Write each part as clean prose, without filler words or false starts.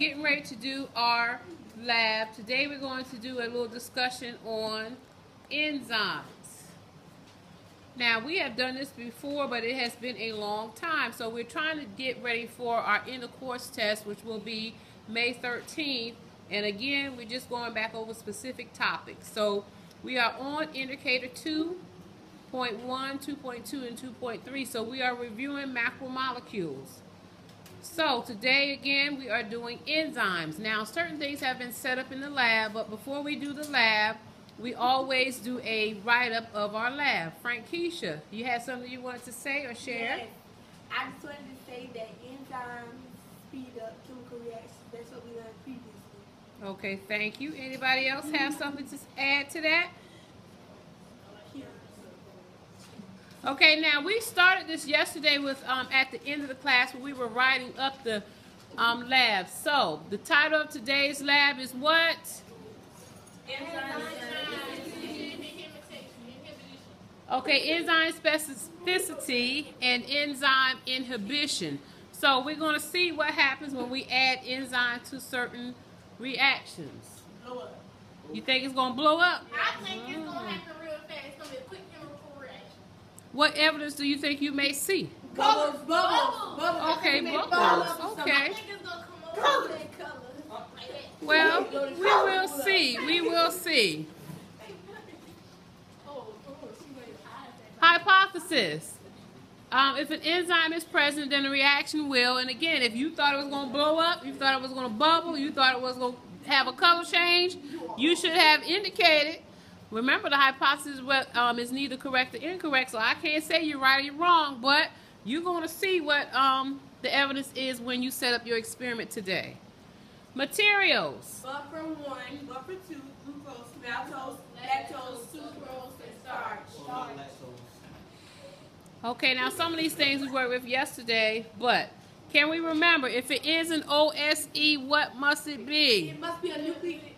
getting ready to do our lab. Today we're going to do a little discussion on enzymes. Now, we have done this before, but it has been a long time. So we're trying to get ready for our end of course test, which will be May 13th. And again, we're just going back over specific topics. So we are on indicator 2.1, 2.2, and 2.3. So we are reviewing macromolecules. So today, again, we are doing enzymes. Now, certain things have been set up in the lab, but before we do the lab, we always do a write-up of our lab. Frankisha, you had something you wanted to say or share? Yes. I just wanted to say that enzymes speed up chemical reactions. That's what we learned previously. Okay, thank you. Anybody else have something to add to that? Okay, now we started this yesterday with at the end of the class when we were writing up the lab. So the title of today's lab is what? Okay, enzyme specificity and enzyme inhibition. So we're going to see what happens when we add enzyme to certain reactions. Blow up. You think it's going to blow up? I think it's going to happen real fast. It's going to be a quick chemical reaction. What evidence do you think you may see? Bubbles. Bubbles. Okay, bubbles. Okay. I think it's going to come over that color. Like that. Well, we will see. We will see. Hypothesis. If an enzyme is present, then a reaction will. And again, if you thought it was going to blow up, you thought it was going to bubble, you thought it was going to have a color change, you should have indicated. Remember, the hypothesis is neither correct or incorrect, so I can't say you're right or you're wrong, but you're going to see what the evidence is when you set up your experiment today. Materials. Buffer 1, buffer 2, glucose, maltose, lactose, sucrose, and starch. Okay, now some of these things we worked with yesterday, but can we remember, if it is an OSE, what must it be? It must be a nucleic.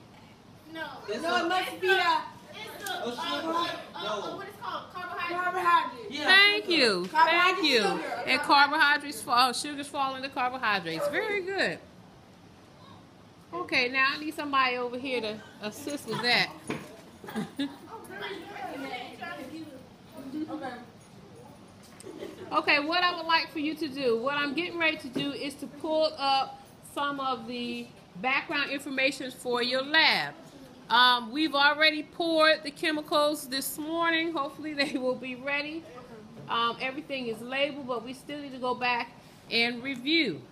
No. No, it must be a It's what it's called? Carbohydrate. carbohydrate. Yeah. Thank you. Thank Carbohydrates, you. sugar. And carbohydrates fall, sugars fall into carbohydrates. Very good. Okay, now I need somebody over here to assist with that. Okay. Okay, what I would like for you to do, what I'm getting ready to do is to pull up some of the background information for your lab. We've already poured the chemicals this morning. Hopefully they will be ready. Everything is labeled, but we still need to go back and review.